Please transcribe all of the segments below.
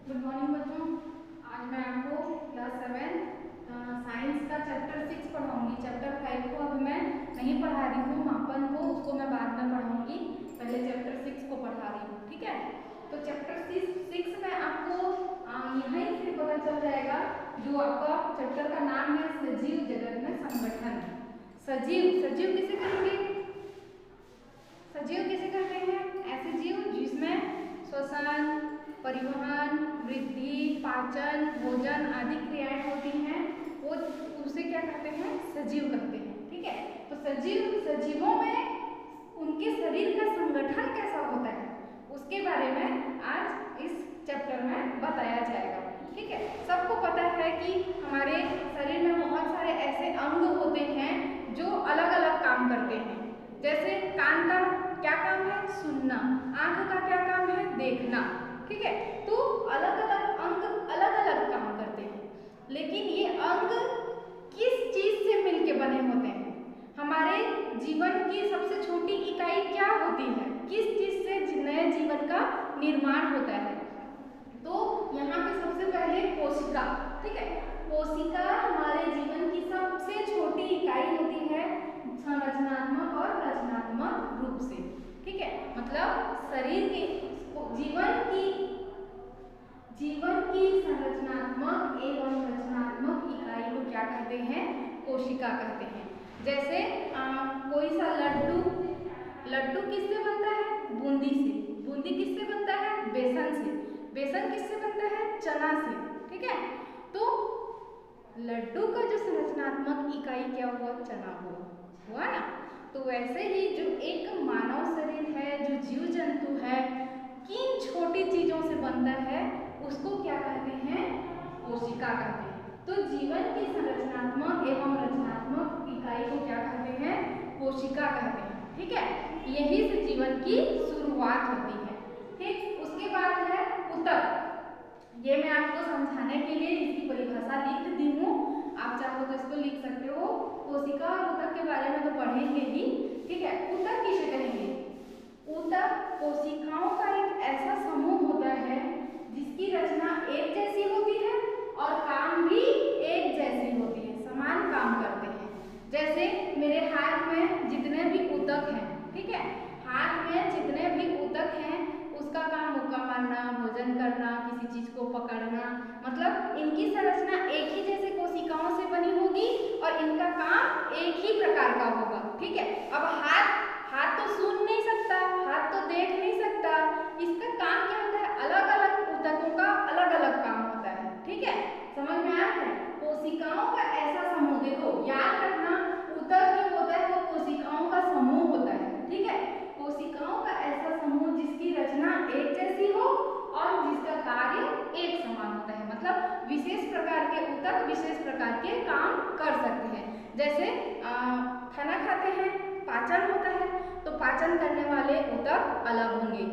Good morning बच्चों। आज मैं आपको क्लास 7 साइंस का चैप्टर 6 पढ़ाऊंगी। चैप्टर 5 को अभी मैं नहीं पढ़ा रही हूँ, मापन को उसको मैं बाद में पढ़ाऊंगी। पहले चैप्टर 6 को पढ़ा रही हूँ, ठीक है। तो चैप्टर 6 में आपको यहीं से पता चल जाएगा जो आपका चैप्टर का नाम है सजीव जगत में संगठन। सजीव किसे कहेंगे? सजीव किसे कहते हैं? ऐसे जीव जिसमें श्वसन, परिवहन, वृद्धि, पाचन, भोजन आदि क्रियाएं होती हैं, वो उसे क्या कहते हैं? सजीव कहते हैं, ठीक है। तो सजीवों में उनके शरीर का संगठन कैसा होता है उसके बारे में आज इस चैप्टर में बताया जाएगा, ठीक है। सबको पता है कि हमारे शरीर में बहुत सारे ऐसे अंग होते हैं जो अलग अलग काम करते हैं। जैसे कान का क्या काम है? सुनना। आंख का क्या काम है? देखना, ठीक है। तो अलग अलग अंग अलग अलग काम करते हैं, लेकिन ये अंग किस चीज से मिलके बने होते हैं? हमारे जीवन की सबसे छोटी इकाई क्या होती है? किस चीज से नए जीवन का निर्माण होता है? तो यहाँ पे सबसे पहले कोशिका, ठीक है। कोशिका हमारे जीवन की सबसे छोटी इकाई होती है संरचनात्मक और रचनात्मक रूप से, ठीक है। मतलब शरीर के जीवन की संरचनात्मक एवं रचनात्मक इकाई को क्या कहते हैं? कोशिका कहते हैं। जैसे कोई सा लड्डू किससे बनता है? बूंदी से। बूंदी किससे बनता है? बेसन से। बेसन किससे बनता है? चना से, ठीक है। तो लड्डू का जो संरचनात्मक इकाई क्या हुआ? चना हुआ ना। तो वैसे ही जो एक मानव शरीर है, जो जीव जंतु है, किन छोटी चीजों से बनता है उसको क्या कहते हैं? कोशिका कहते हैं। तो जीवन की संरचनात्मक एवं रचनात्मक इकाई को क्या कहते हैं? कोशिका कहते हैं, ठीक है। यही से जीवन की शुरुआत होती है, ठीक। उसके बाद है ऊतक। ये मैं आपको समझाने के लिए इसकी परिभाषा लिख दी हूँ, आप चाहो तो इसको लिख सकते हो। कोशिका और ऊतक के बारे में तो पढ़ेंगे ही, ठीक है। ऊतक किसे कहेंगे? ऊतक कोशिकाओं का एक ऐसा समूह होता है जिसकी रचना एक जैसी होती है और काम भी एक जैसी होती है, समान काम करते हैं। जैसे मेरे हाथ में जितने भी ऊतक हैं, ठीक है, हाथ में जितने भी ऊतक हैं उसका काम मुक्का मारना, भोजन करना, किसी चीज को पकड़ना, मतलब इनकी संरचना एक ही जैसे कोशिकाओं से बनी होगी और इनका काम एक ही प्रकार का होगा, ठीक है। अब हाथ तो सुन नहीं सकता, हाथ तो देख नहीं सकता, इसका काम क्या होता है? अलग अलग ऊतकों का अलग अलग काम होता है, ठीक है। समझ में आ रहा है? कोशिकाओं का ऐसा समूह, देखो याद रखना, ऊतक जो होता है वो कोशिकाओं का समूह होता है, ठीक है। कोशिकाओं का ऐसा समूह जिसकी रचना एक जैसी हो और जिसका कार्य एक समान होता है, मतलब विशेष प्रकार के ऊतक विशेष प्रकार के काम कर सकते हैं। जैसे खाना खाते हैं, पाचन होता है, तो पाचन करने वाले ऊतक अलग होंगे।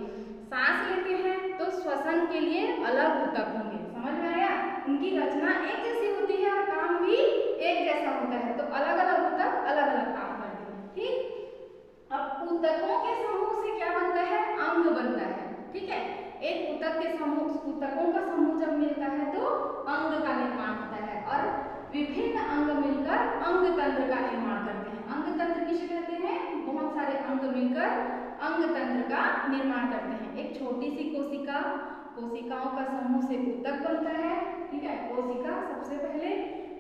सांस लेते हैं तो श्वसन के लिए अलग ऊतक होंगे। समझ में आया? उनकी रचना एक जैसी होती है और काम भी एक जैसा होता है, तो अलग अलग ऊतक अलग अलग काम करते हैं, ठीक। अब ऊतकों के समूह से क्या बनता है? अंग बनता है, ठीक है। एक ऊतकों का समूह जब मिलता है तो अंग का निर्माण होता है और विभिन्न अंग मिलकर अंग तंत्र का निर्माण करते हैं। अंग तंत्र किसे कहते हैं? बहुत सारे अंग मिलकर अंग तंत्र का निर्माण करते हैं। एक छोटी सी कोशिकाओं का समूह से ऊतक बनता है, ठीक है। कोशिका सबसे पहले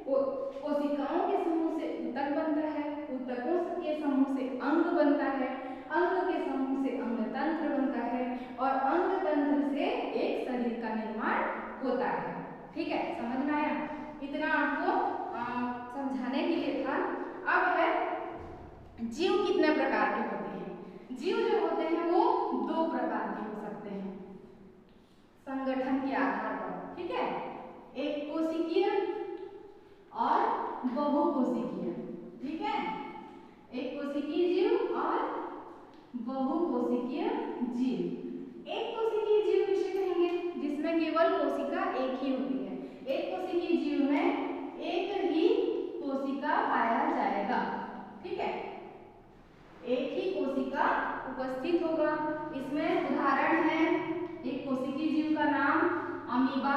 कोशिकाओं के समूह से ऊतक बनता है, ऊतकों के समूह से अंग बनता है, अंग के समूह से अंग तंत्र बनता है और अंग तंत्र से एक शरीर का निर्माण होता है, ठीक है। समझ में आया? इतना आपको समझाने के लिए था। अब है जीव कितने प्रकार के होते हैं? जीव जो होते हैं वो दो प्रकार के हो सकते हैं संगठन के आधार पर, ठीक है। एक कोशिकीय और बहुकोशिकीय, ठीक है। एक कोशिकीय जीव और बहुकोशिकीय जीव। एक कोशिकीय जीव किसे कहेंगे? जिसमें केवल कोशिका एक ही होती है। एक कोशिकीय जीव में एक ही कोशिका पाया जाएगा, ठीक है। एक ही कोशिका उपस्थित होगा। इसमें उदाहरण है एक कोशिकीय जीव का नाम अमीबा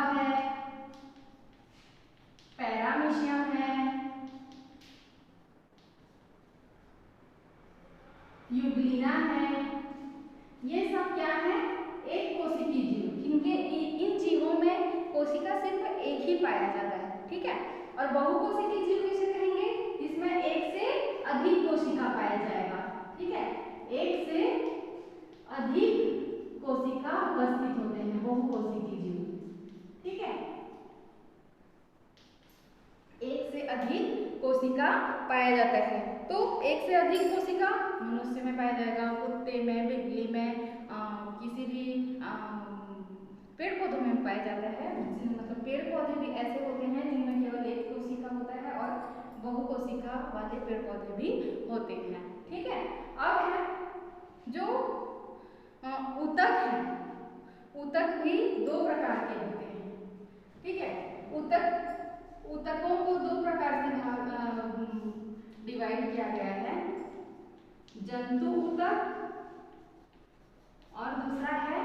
क्या है, एक कोशिकीय जीव। इनके इन जीवों में कोशिका सिर्फ एक ही पाया जाता है, ठीक है। और बहुकोशिकीय जीव किसे कहेंगे, इसमें एक से अधिक कोशिका पाया जाएगा, ठीक है। एक से अधिक कोशिका उपस्थित होते हैं बहुकोशिकीय जीव, ठीक है। एक से अधिक कोशिका पाया जाता है। तो एक से अधिक कोशिका मनुष्य में पाया जाएगा, कुत्ते में, बिल्ली में, किसी भी पेड़ पौधों में पाया जाता है। मतलब पेड़ पौधे भी ऐसे होते हैं जिनमें केवल एक कोशिका होता है और बहुकोशिका वाले पेड़ पौधे भी होते हैं, ठीक है। अब है जो ऊतक है, ऊतक भी दो प्रकार के होते हैं, ठीक है। ऊतकों को दो प्रकार से डिवाइड किया गया है, जंतु ऊतक और दूसरा है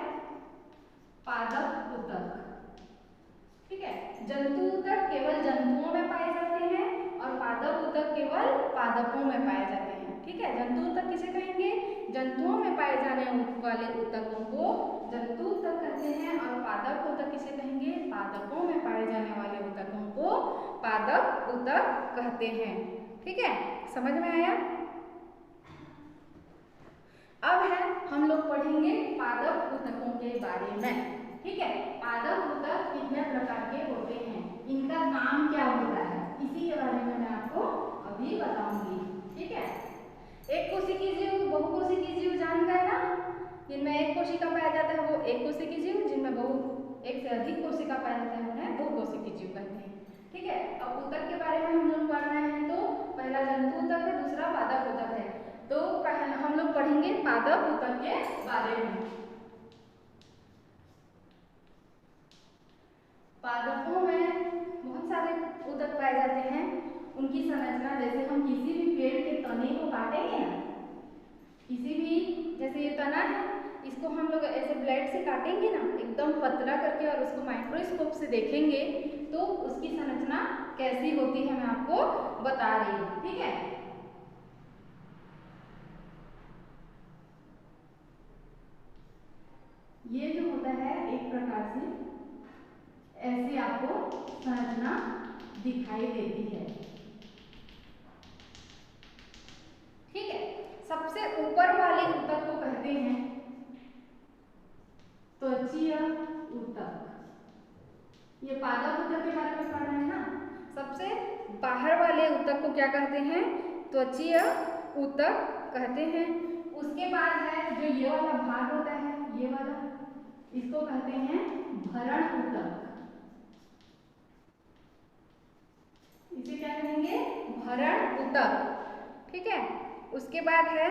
पादप ऊतक, ठीक है। जंतु ऊतक केवल जंतुओं में पाए जाते हैं और पादप ऊतक केवल पादपों में पाए जाते हैं, ठीक है। जंतु ऊतक किसे कहेंगे, जंतुओं में पाए जाने वाले ऊतकों को जंतु ऊतक कहते हैं और पादप ऊतक किसे कहेंगे, पादपों में पाए जाने वाले ऊतकों को पादप ऊतक कहते हैं, ठीक है। समझ में आया। अब है हम लोग पढ़ेंगे पादप ऊतकों के बारे में, ठीक है। पादप ऊतक कितने प्रकार के होते हैं, इनका काम क्या होता है, इसी के बारे में मैं आपको अभी बताऊंगी, ठीक है। एक कोशिकीय जीव, बहुकोशिकीय जीव जान गए ना, जिनमें एक कोशिका पाया जाता है वो एक कोशिकीय जीव, जिनमें एक से अधिक कोशिका पाया जाता है उन्हें बहुकोशिकीय जीव कहते हैं, ठीक है। अब ऊतक के बारे में हम लोग पढ़ रहे हैं, तो पहला जंतु ऊतक है, दूसरा पादप ऊतक है। तो हम लोग पढ़ेंगे पादप ऊतक के बारे में। पादपों में बहुत सारे ऊतक पाए जाते हैं। उनकी संरचना, जैसे हम किसी भी पेड़ के तने को काटेंगे ना, किसी भी, जैसे ये तना है, इसको हम लोग ऐसे ब्लेड से काटेंगे ना एकदम पतला करके और उसको माइक्रोस्कोप से देखेंगे तो उसकी संरचना कैसी होती है मैं आपको बता रही हूँ, ठीक है। ये जो होता है एक प्रकार से ऐसे आपको संरचना दिखाई देती है, ठीक है। सबसे ऊपर वाले ऊतक को कहते हैं त्वचीय ऊतक। ये पादप ऊतक के बारे में पढ़ रहे हैं ना। सबसे बाहर वाले ऊतक को क्या कहते हैं, त्वचीय ऊतक कहते हैं। उसके बाद है जो ये वाला भाग होता है, ये वाला, इसको कहते हैं भरण ऊतक। इसे क्या कहेंगे, भरण ऊतक, ठीक है। उसके बाद है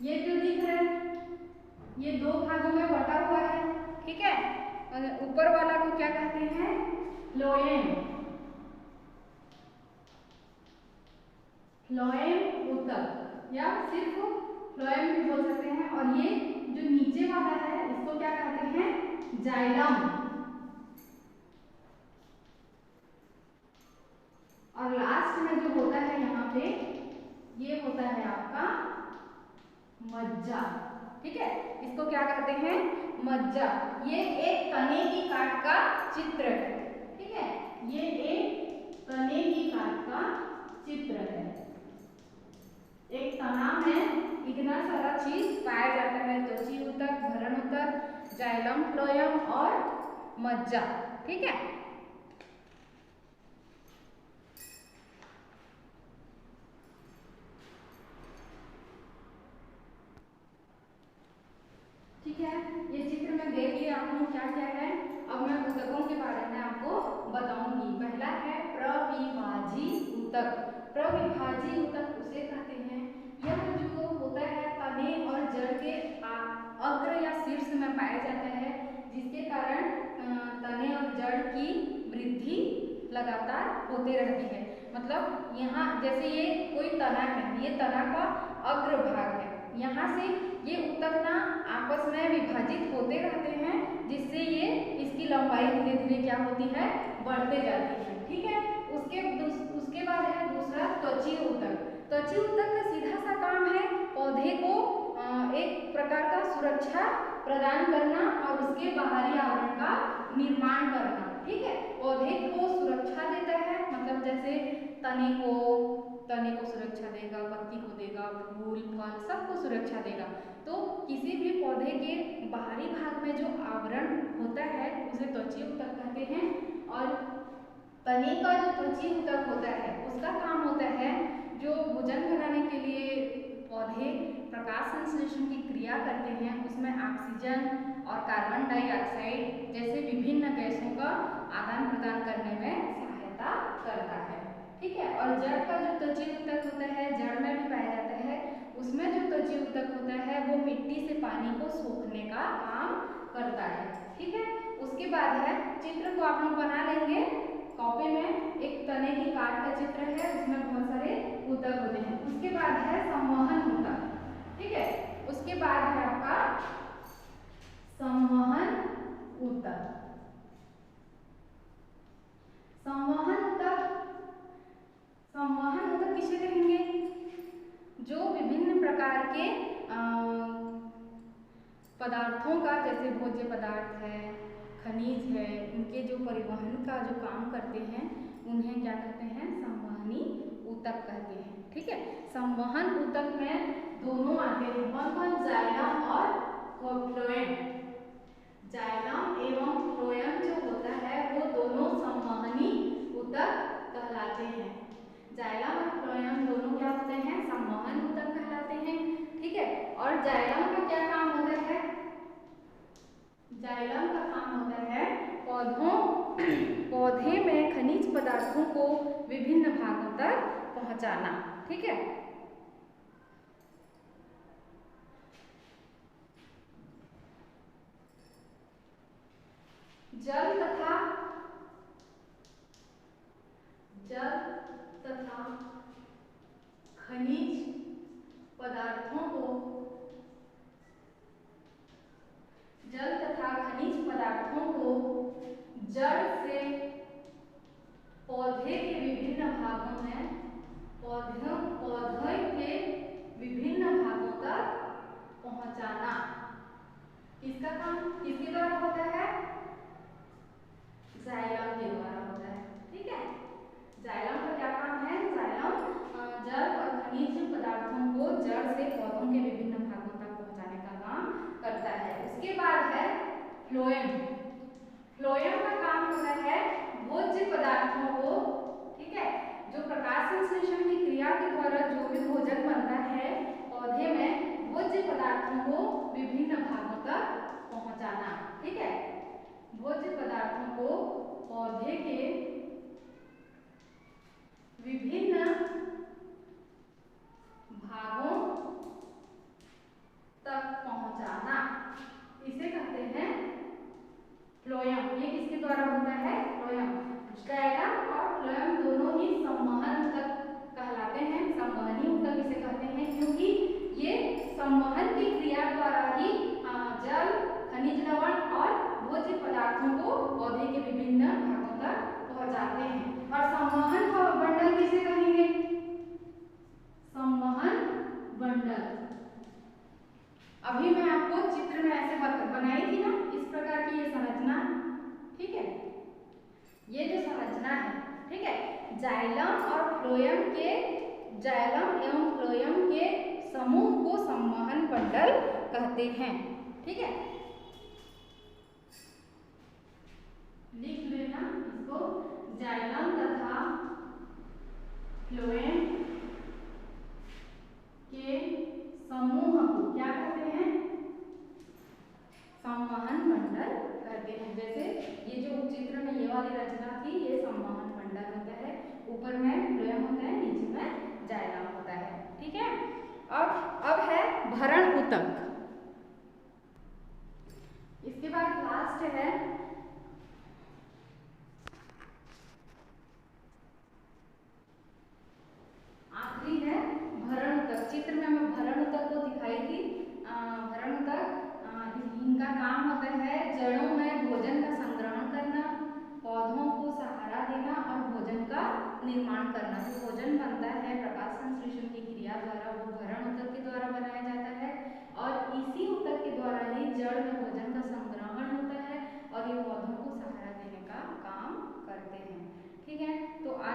ये जो दिख रहा है, ये दो भागों में बटा हुआ है, ठीक है। ऊपर वाला को क्या कहते हैं, फ्लोएम, फ्लोएम ऊतक या सिर्फ फ्लोएम भी बोल सकते हैं। और ये जो नीचे वाला है इसको क्या कहते हैं, जाइलम। और लास्ट में जो होता है यहाँ पे, ये होता है आपका मज्जा, ठीक है। इसको क्या कहते हैं, मज्जा। ये एक तने की काट का चित्र है, ठीक है। ये एक तने की काट का चित्र है। एक तना में इतना सारा चीज पाया जाता है, त्वचीय ऊतक, भरण ऊतक, जाइलम, फ्लोएम और मज्जा, ठीक है। ठीक है, ये चित्र में देख लिया आपने क्या क्या है। अब मैं ऊतकों के बारे में आपको बताऊंगी। पहला है प्रविभाजी ऊतक। प्रविभाजी ऊतक उसे कहते हैं, यह जो होता है तने और जड़ के अग्र या शीर्ष में पाया जाता है, जिसके कारण तने और जड़ की वृद्धि लगातार होते रहती है। मतलब यहाँ जैसे ये कोई तना है, ये तना का अग्र भाग है, यहाँ से ये ऊतक ना आपस में विभाजित होते रहते हैं, जिससे ये इसकी लंबाई धीरे धीरे क्या होती है, बढ़ते जाती है, ठीक है। उसके बाद है दूसरा त्वचीय ऊतक। त्वचीय ऊतक का सीधा सा काम है पौधे को एक प्रकार का सुरक्षा प्रदान करना और उसके बाहरी आवरण का निर्माण करना। ठीक है, पौधे को सुरक्षा देता है, मतलब जैसे तने को सुरक्षा देगा, पत्ती को देगा, फूल फल सबको सुरक्षा देगा। तो किसी भी पौधे के बाहरी भाग में जो आवरण होता है उसे त्वचीय ऊतक कहते हैं। और तने का जो त्वचीय ऊतक होता है उसका काम होता है जो भोजन बनाने के लिए पौधे प्रकाश संश्लेषण की क्रिया करते हैं, उसमें ऑक्सीजन और कार्बन डाइऑक्साइड जैसे विभिन्न गैसों का आदान प्रदान करने में सहायता करता है। ठीक है, और जड़ का जो त्वचीय ऊतक होता है, जड़ में भी पाया जाता है, उसमें जो त्वचीय ऊतक होता है वो मिट्टी से पानी को सोखने का काम करता है। ठीक है, उसके बाद है चित्र को आप लोग बना लेंगे कॉपी में। एक तने की काट का चित्र है, उसमें बहुत सारे ऊतक होते हैं। उसके बाद है संवहन ऊतक। ठीक है, उसके बाद है आपका संवहन ऊतक। संवहन ऊतक किसे कहेंगे? जो विभिन्न प्रकार के पदार्थों का, जैसे भोज्य पदार्थ है, खनिज है, इनके जो परिवहन का जो काम करते हैं उन्हें क्या कहते हैं? संवहनी ऊतक कहते हैं। ठीक है, संवहन ऊतक में दोनों आते हैं, कौन? जाइलम और फ्लोएम। जाइलम एवं फ्लोएम जो होता है वो दोनों संवहनी ऊतक कहलाते हैं। जाइलम और फ्लोएम दोनों क्या होते हैं? संवहन ऊतक कहलाते हैं। ठीक है, और जाइलम का क्या काम होता है? जाइलम का काम होता है पौधे में खनिज पदार्थों को विभिन्न भागों तक पहुंचाना। ठीक है, जल तथा खनिज पदार्थों को जड़ से पौधे के विभिन्न भागों में पौधे के विभिन्न भागों तक पहुंचाना किसका काम, किसके द्वारा होता है? जाइलम के द्वारा होता है। ठीक है, जाइलम का क्या काम है? जाइलम जड़ और खनिज पदार्थों को जड़ से पौधों के विभिन्न भागों तक पहुंचाने का काम करता है। उसके बाद है फ्लोएम। फ्लोएम का काम होता है भोज्य पदार्थों को, ठीक है, जो प्रकाश संश्लेषण की क्रिया के द्वारा जो भी भोजन बनता है पौधे में, भोज्य पदार्थों को विभिन्न भागों तक पहुंचाना। ठीक है, भोज्य पदार्थों को पौधे के विभिन्न भागों तक पहुंचाना, इसे कहते हैं फ्लोएम। ये किसके द्वारा होता है? फ्लोएम। जाइलम और फ्लोएम दोनों ही संवहन ऊतक कहलाते हैं। संवहनी ऊतक इसे कहते हैं क्योंकि ये संवहन की क्रिया द्वारा ही जल, खनिज लवण और भोज्य पदार्थों को पौधे के विभिन्न भागों तक पहुंचाते हैं। और संवहन बंडल किसे कहेंगे? संवहन बंडल। अभी मैं आपको चित्र में ऐसे बनाई थी ना, इस प्रकार की ये संरचना। ठीक है, ये जो संरचना है, ठीक है, जाइलम एवं फ्लोएम के समूह को संवहन बंडल कहते हैं। ठीक है, लिख लेना इसको, जाइलम तथा फ्लोएम के समूह को क्या कहते हैं? संवहन मंडल कहते हैं। जैसे ये जो चित्र में ये वाली रचना थी, ये संवहन मंडल होता है, ऊपर में फ्लोएम होता है, नीचे में जाइलम होता है। ठीक है, अब है भरण ऊतक। इसके बाद लास्ट है आखिरी है भरण ऊतक। चित्र में मैं भरण ऊतक को दिखाई थी। भरण ऊतक इनका काम होता है जड़ों में भोजन का संग्रहण करना, पौधों को सहारा देना और भोजन का निर्माण करना। जो भोजन बनता है प्रकाश संश्लेषण की क्रिया द्वारा वो भरण ऊतक के द्वारा बनाया जाता है।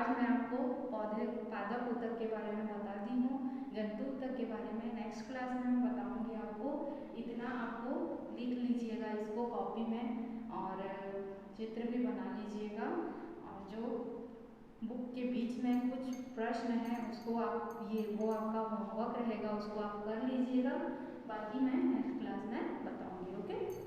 आज मैं आपको पौधे पादप ऊतक के बारे में बता दी हूँ, जंतु ऊतक के बारे में नेक्स्ट क्लास में मैं बताऊँगी आपको। इतना आपको लिख लीजिएगा इसको कॉपी में और चित्र भी बना लीजिएगा, और जो बुक के बीच में कुछ प्रश्न है उसको आप वो आपका होमवर्क रहेगा, उसको आप कर लीजिएगा। बाकी मैं नेक्स्ट क्लास में बताऊँगी। ओके।